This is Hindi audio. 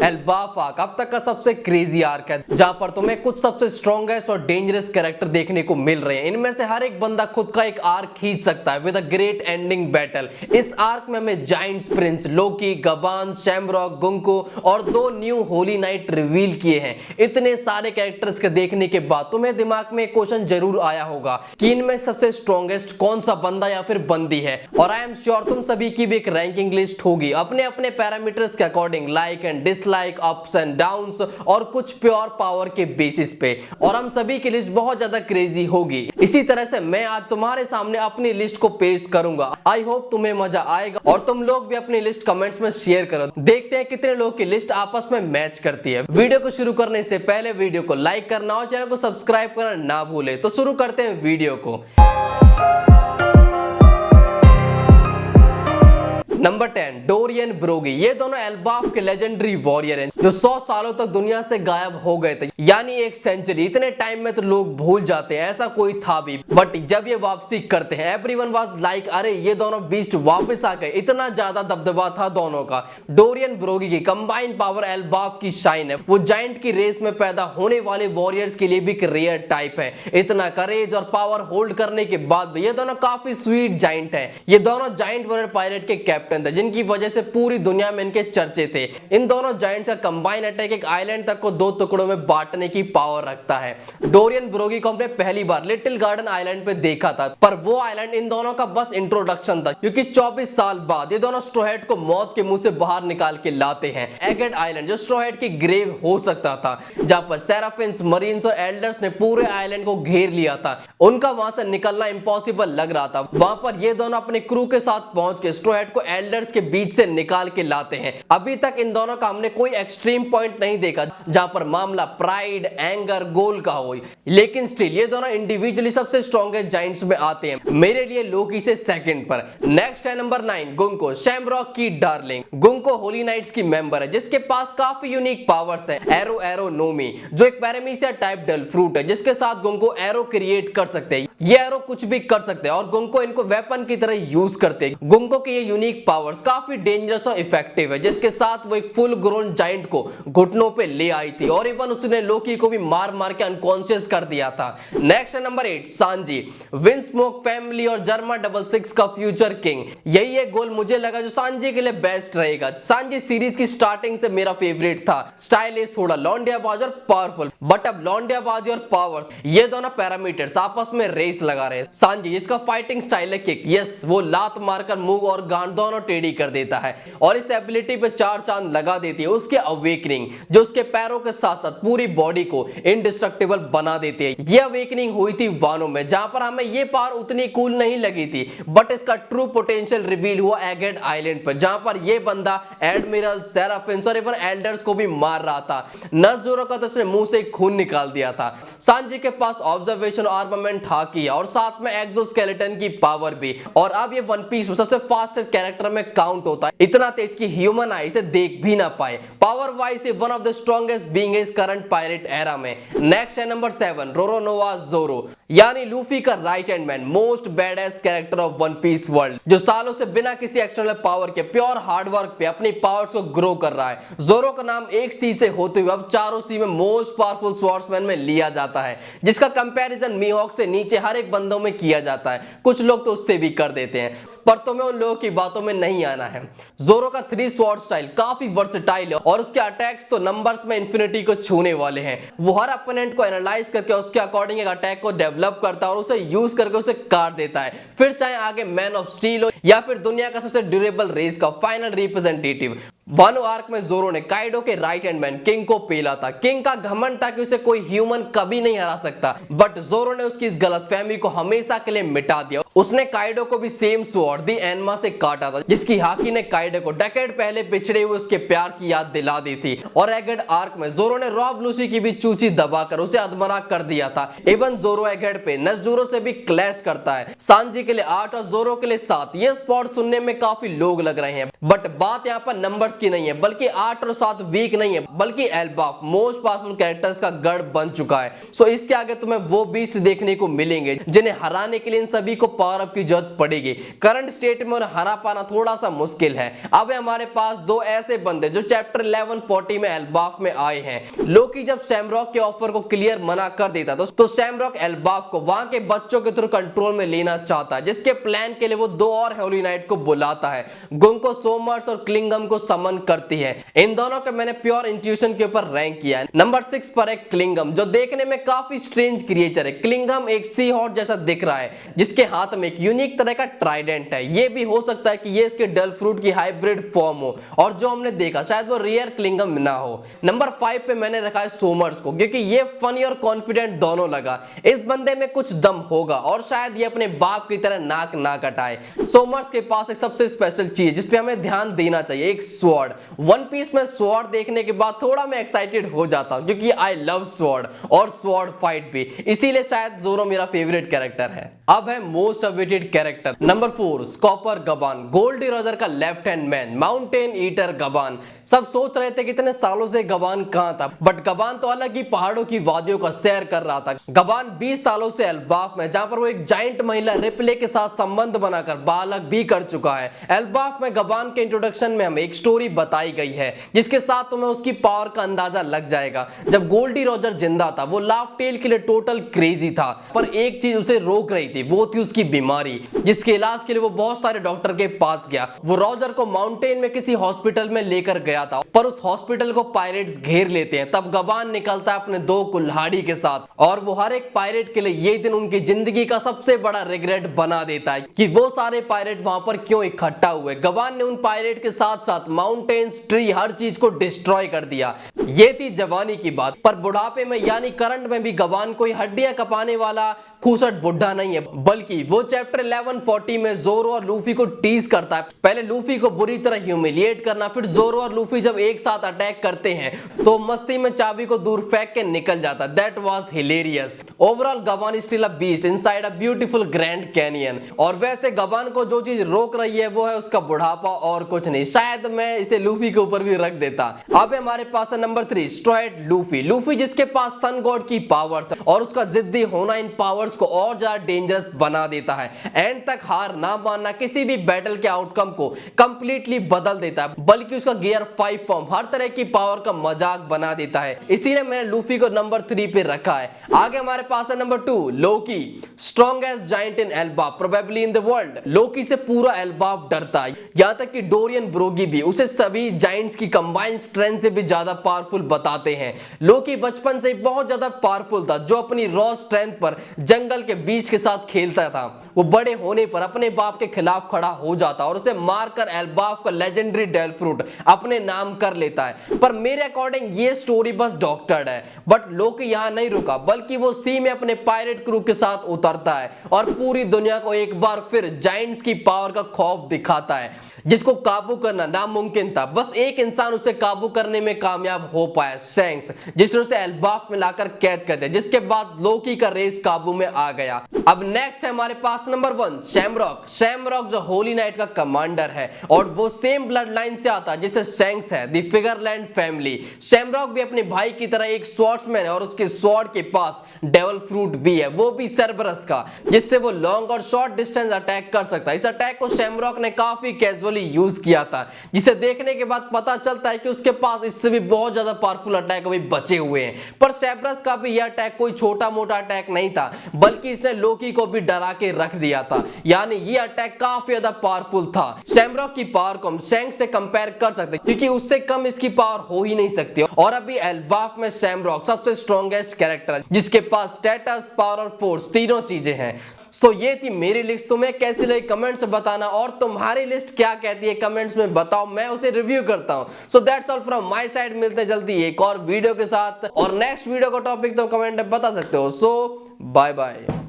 एल्बाफ आर्क अब तक का सबसे क्रेजी आर्क है, जहां पर तुम्हें कुछ सबसे स्ट्रॉन्गेस्ट और डेंजरस कैरेक्टर देखने को मिल रहे हैं। इनमें से हर एक बंदा खुद का एक आर्क खींच सकता है with a great ending battle. इस आर्क में हमें जायंट्स प्रिंस, लोकी, गबान, शैमरॉक, गुंको और 2 न्यू होली नाइट रिवील किए हैं। इतने सारे कैरेक्टर्स के देखने के बाद तुम्हें दिमाग में एक क्वेश्चन जरूर आया होगा कि इनमें सबसे स्ट्रॉन्गेस्ट कौन सा बंदा या फिर बंदी है। और आई एम श्योर तुम सभी की भी एक रैंकिंग लिस्ट होगी अपने अपने पैरामीटर्स के according, like and dislike, ups and downs और कुछ प्योर पावर के बेसिस पे। और हम सभी की लिस्ट बहुत ज्यादा क्रेजी होगी। इसी तरह से मैं आज तुम्हारे सामने अपनी लिस्ट को पेश करूंगा। आई होप तुम्हें मजा आएगा और तुम लोग भी अपनी लिस्ट कमेंट्स में शेयर करो। देखते हैं कितने लोग की लिस्ट आपस में मैच करती है। वीडियो को शुरू करने से पहले वीडियो को लाइक करना और चैनल को सब्सक्राइब करना ना भूले। तो शुरू करते हैं वीडियो को। Number 10 Dorry and Brogy. ये दोनों एल्बाफ के लेजेंडरी वॉरियर हैं जो 100 सालों तक दुनिया से गायब हो गए थे, यानी 1 सेंचुरी। इतने टाइम में तो लोग भूल जाते हैं ऐसा कोई था भी, बट जब ये वापसी करते हैं एवरीवन वाज लाइक अरे ये दोनों बीस्ट वापस आ गए। इतना ज्यादा दबदबा था दोनों का। डोरियन ब्रोगी की कंबाइंड पावर एल्बाफ की शाइन है। वो जायंट की रेस में पैदा होने वाले वॉरियर्स के लिए भी एक रेयर टाइप है। इतना करेज और पावर होल्ड करने के बाद भी ये दोनों काफी स्वीट जायंट है। ये दोनों जायंट वॉरियर पायलट के कैप्टन थे जिनकी वजह से पूरी दुनिया में इनके चर्चे थे। इन दोनों जायंट्स का कंबाइन अटैक एक आइलैंड तक को 2 टुकड़ों में बांटने की पावर रखता है। डोरियन ब्रोगी को हमने पहली बार लिटिल गार्डन आइलैंड पे देखा था, पर वो आइलैंड इन दोनों का बस इंट्रोडक्शन था, क्योंकि 24 साल बाद ये दोनों स्ट्रॉ हैट को मौत के मुंह से बाहर निकाल के लाते हैं। एगेड आइलैंड जो स्ट्रॉ हैट की ग्रेव हो सकता था, जहां पर सेराफिन्स, मरीन्स और एल्डर्स ने पूरे आइलैंड को घेर लिया था। उनका वहां से निकलना इम्पॉसिबल लग रहा था। वहां पर ये दोनों अपने क्रू के साथ पहुंच के स्ट्रॉ हैट को एल्डर्स के बीच से निकाल के लाते हैं। अभी तक इन दोनों का हमने कोई एक्सट्रीम पॉइंट नहीं देखा जहां पर मामला प्राइड, एंगर, गोल का हो, लेकिन स्टिल ये दोनों इंडिविजुअली सबसे स्ट्रॉन्गेस्ट जायंट्स में आते हैं। मेरे लिए लोकी से सेकंड पर। नेक्स्ट है नंबर 9 गुंको, शैमरॉक की डार्लिंग। गुंको होली नाइट्स की मेंबर है जिसके पास काफी यूनिक पावर्स है। एरो एरो नोमी जो एक पैरामीशिया टाइप डल फ्रूट है जिसके साथ गुंको एरो क्रिएट कर सकते हैं। ये एरो कुछ भी कर सकते हैं और गुंको इनको वेपन की तरह यूज करते हैं। गुंको के ये यूनिक पावर्स काफी डेंजरस और इफेक्टिव है, जिसके साथ वो एक फुल ग्रोन जायंट को घुटनों पे ले आई थी और इवन उसने लोकी को भी मार मार के अनकॉन्शियस कर दिया था। नेक्स्ट है नंबर 8 सांजी, विंडस्मोक फैमिली और जर्मा 66 का फ्यूचर किंग। यही एक गोल मुझे लगा जो सांजी के लिए बेस्ट रहेगा। सांजी सीरीज की स्टार्टिंग से मेरा फेवरेट था। स्टाइलिश, थोड़ा लौंडियाबाज और पावरफुल, बट अब लौंडियाबाजी और पावर्स ये दोनों पैरामीटर्स आपस में रेस लगा रहे हैं। सांजी जिसका फाइटिंग स्टाइल है किक, यस वो लात मारकर मुंह और गांड दोनों टेढ़ी कर देता है और इस एबिलिटी पे 4 चांद लगा देती है उसके अवेकनिंग, जो उसके पैरों के साथ साथ पूरी बॉडी को इनडिस्ट्रक्टिबल बना देती है। ये अवेकनिंग हुई थी वानो में, जहां पर हमें ये पावर उतनी कूल नहीं लगी थी, बट इसका ट्रू पोटेंशियल रिवील हुआ एगेड आइलैंड पर, जहां पर ये बंदा एडमिरल, सेराफिन्स और इवन एल्डर्स को भी मार रहा था। नज़ुरो का तो उसने मुंह से खून निकाल दिया था। सांजी के पास ऑब्जर्वेशन आर्मामेंट हाकी है और साथ में एक्सोस्केलेटन की पावर भी, और अब ये वन पीस में सबसे फास्टेस्ट कैरेक्टर में काउंट होता है। इतना तेज कि ह्यूमन आई से देख भी ना पाए। पावर वाइज ये one of the strongest being is current pirate era में। नेक्स्ट है नंबर 7 रोरोनोवा जोरो, यानी लूफी का right hand man, most badass character of One Piece world, जो सालों से बिना किसी एक्सटर्नल पावर के प्योर हार्डवर्क पे अपनी पावर्स को ग्रो कर रहा है। जोरो का नाम एक सी से होते हुए अब चारों सी में मोस्ट पावरफुल स्वॉर्ड्समैन में लिया जाता है, जिसका कंपैरिजन मीहॉक से नीचे हर एक बंदों में किया जाता है। कुछ लोग तो उससे भी कर देते हैं, पर तुम्हें उन लोगों की बातों में नहीं आना है। जोरो का 3 स्वॉर्ड स्टाइल काफी वर्सेटाइल है और उसके अटैक्स तो नंबर्स में इंफिनिटी को छूने वाले हैं। वो हर अपोनेंट को एनालाइज करके उसके अकॉर्डिंग एक अटैक को डेवलप करता है और उसे यूज करके उसे काट देता है, फिर चाहे आगे मैन ऑफ स्टील हो या फिर दुनिया का सबसे ड्यूरेबल रेस का फाइनल रिप्रेजेंटेटिव। वानो आर्क में जोरो ने काइडो के राइट हैंड मैन किंग को पेला था। किंग का घमंड था कि उसे कोई ह्यूमन कभी नहीं हरा सकता, बट जोरो ने उसकी इस गलतफहमी को हमेशा के लिए मिटा दिया। उसने काइडो को भी सेम स्वॉर्ड दी एनमा से काटा था, जिसकी हाकी ने काइडो को डेकेड पहले पिछड़े हुए उसके प्यार की याद दिला दी थी। और एगेड आर्क में जोरो ने रॉब लूसी की भी चूची दबाकर उसे अधमरा कर दिया था। इवन जोरो एगेड पे नज़ुरो से भी क्लैश करता है। सांजी के लिए 8 और जोरो के लिए 7, ये ये स्पॉट सुनने में काफी लोग लग रहे हैं, बट बात यहाँ पर नंबर्स की नहीं है, बल्कि 8 और 7 वीक नहीं है, बल्कि एल्बाफ मोस्ट पावरफुल कैरेक्टर्स का गढ़ बन चुका है। सो इसके आगे तुम्हें वो बीस्ट देखने को मिलेंगे जिन्हें हराने के लिए इन सभी को पावर अप की जरूरत पड़ेगी। करंट स्टेट में उन्हें हरा पाना थोड़ा सा मुश्किल है। अब हमारे पास दो ऐसे बंदे जो चैप्टर 1140 में एल्बाफ में आए हैं। लोकी जब सैमरॉक के ऑफर को क्लियर मना कर देता तो सैमरॉक एल्बाफ को वहां के बच्चों के थ्रू कंट्रोल में लेना चाहता है, जिसके प्लान के लिए वो दो और होली नाइट को बुलाता है। गुंग को सोमर्स और क्लिंगम को समन करती है। इन दोनों के मैंने प्योर इंट्यूशन के ऊपर रैंक किया है। नंबर 6 पर है क्लिंगम, जो देखने में काफी स्ट्रेंज क्रिएचर है। क्लिंगम एक सी हॉर्स जैसा दिख रहा है, जिसके हाथ में एक यूनिक तरह का ट्राइडेंट है। ये भी हो सकता है कि ये इसके डल फ्रूट की हाइब्रिड फॉर्म हो, और जो हमने देखा शायद वो रेयर क्लिंगम ना हो। नंबर 5 पे मैंने रखा है सोमर्स को, क्योंकि ये फनी और कॉन्फिडेंट दोनों लगा। इस बंदे में कुछ दम होगा और शायद ये अपने बाप की तरह नाक ना कटाए। सोमर्स के पास एक सबसे स्पेशल चीज जिस पे हमें ध्यान देना चाहिए, एक स्वॉर्ड। वन पीस में स्वॉर्ड देखने के बाद थोड़ा मैं एक्साइटेड हो जाता हूं, क्योंकि आई लव स्वॉर्ड और स्वॉर्ड फाइट भी, इसीलिए शायद जोरो मेरा फेवरेट कैरेक्टर है। अब है most awaited character number 4 Scopper Gaban, Gol D Roger का left hand man, mountain eater Gaban. सब सोच रहे थे कितने सालों से गबान कहां था, बट गबान तो अलग ही पहाड़ों की वादियों का सैर कर रहा था। गबान 20 सालों से एल्बाफ में, जहां पर वो एक जाइंट महिला रिप्ले के साथ संबंध बनाकर बालक भी कर चुका है। एल्बाफ में गबान के इंट्रोडक्शन में हमें एक स्टोरी बताई गई है, जिसके साथ तुम्हें उसकी पावर का अंदाजा लग जाएगा। जब गोल्डी रॉजर जिंदा था वो लाफ टेल के लिए टोटल क्रेजी था, पर एक चीज उसे रोक रही थी, वो थी उसकी बीमारी, जिसके इलाज के लिए वो बहुत सारे डॉक्टर के पास गया। वो रॉजर को माउंटेन में किसी हॉस्पिटल में लेकर गया था, पर उस हॉस्पिटल को पायरेट्स घेर लेते हैं। तब गबान निकलता है अपने 2 कुल्हाड़ी के साथ, और वो हर एक पायरेट के लिए ये दिन उनकी जिंदगी का सबसे बड़ा रिग्रेट बना देता है कि वो सारे पायरेट वहां पर क्यों इकट्ठा हुए। गबान ने उन पायरेट के साथ साथ माउंटेन्स, ट्री, हर चीज को डिस्ट्रॉय कर दिया। ये थी जवानी की बात, पर बुढ़ापे में यानी करंट में भी गबान कोई हड्डियां कपाने वाला खूसट बुढ़ा नहीं है, बल्कि वो चैप्टर 1140 में जोरो और लूफी को टीज करता है। पहले लूफी को बुरी तरह ह्यूमिलिएट करना, फिर जोरो और लूफी जब एक साथ अटैक करते हैं तो मस्ती में चाबी को दूर फेंक के निकल जाता। That was hilarious. Overall Gaban still a beast inside a beautiful Grand Canyon. और वैसे गबान को जो चीज रोक रही है वो है उसका बुढ़ापा और कुछ नहीं। शायद मैं इसे लूफी के ऊपर भी रख देता। अब हमारे पास है नंबर 3 स्ट्रॉयड लूफी। लूफी जिसके पास सन गॉड की पावर्स है, और उसका जिद्दी होना इन पावर्स को और ज्यादा डेंजरस बना देता है। एंड तक हार ना मानना किसी भी बैटल के आउटकम को कंप्लीटली बदल देता है, बल्कि उसका गियर 5 फॉर्म हर तरह की पावर का मजाक बना देता है। इसीलिए मैंने लूफी को नंबर 3 पे रखा है। आगे हमारे पास है number 2 Loki, strongest giant in Elbaf probably in the world. Loki से पूरा एल्बाफ डरता है, यहां तक कि डोरियन ब्रोगी भी उसे सभी जाइंट्स की कंबाइंड स्ट्रेंथ से भी ज्यादा पावरफुल बताते हैं। लोकी बचपन से बहुत ज्यादा पावरफुल था, जो अपनी रॉ स्ट्रेंथ पर जंगल के बीच के साथ खेलता था। वो बड़े होने पर अपने बाप के खिलाफ खड़ा हो जाता और उसे मारकर एल्बाफ का लेजेंडरी डेल फ्रूट अपने नाम कर लेता है। पर मेरे अकॉर्डिंग ये स्टोरी बस डॉक्टर्ड है, बट लोकी यहां नहीं रुका, बल्कि वो सी में अपने पायरेट क्रू के साथ उतरता है और पूरी दुनिया को एक बार फिर जाइंट्स की पावर का खौफ दिखाता है, जिसको काबू करना नामुमकिन था। बस एक इंसान उसे काबू करने में कामयाब हो पाया, सैंक्स, जिसने उसे एल्बाफ में लाकर कैद कर दिया, जिसके बाद लोकी का रेस काबू में आ गया। अब नेक्स्ट है हमारे पास नंबर 1 शैमरॉक। शैमरॉक जो होली नाइट का कमांडर है, और वो सेम ब्लड लाइन से आता है जिसे सैंक्स है, द फिगरलैंड फैमिली। शैमरॉक भी अपने भाई की तरह एक स्वॉर्ड्समैन है, और उसके स्वॉर्ड के पास डेविल फ्रूट भी है, वो भी सर्बरस का, जिससे वो लॉन्ग और शॉर्ट डिस्टेंस अटैक कर सकता है। इस अटैक को शैमरॉक ने काफी कैजुअली यूज किया था, जिसे देखने के बाद पता चलता है कि उसके पास इससे भी बहुत ज्यादा पावरफुल अटैक अभी बचे हुए हैं। पर सर्बरस का भी यह अटैक कोई छोटा मोटा अटैक नहीं था, बल्कि इसने लोकी को भी डरा के रख दिया था, यानी ये अटैक काफी ज्यादा पावरफुल था। शैमरॉक की पावर को हम शैंक्स से कंपेयर कर सकते हैं, क्योंकि उससे कम इसकी पावर हो ही नहीं सकती। और अभी एल्बाफ में शैमरॉक सबसे स्ट्रॉन्गेस्ट कैरेक्टर है, जिसके पास स्टेटस, पावर और फोर्स तीनों चीजें हैं। सो ये थी मेरी लिस्ट। तुम्हें कैसी लगी कमेंट्स में बताना, और तुम्हारी लिस्ट क्या कहती है कमेंट्स में बताओ, मैं उसे रिव्यू करता हूं। So that's all from my side. मिलते हैं जल्दी एक और वीडियो के साथ, और नेक्स्ट वीडियो का टॉपिक तुम कमेंट में बता सकते हो। सो बाय बाय।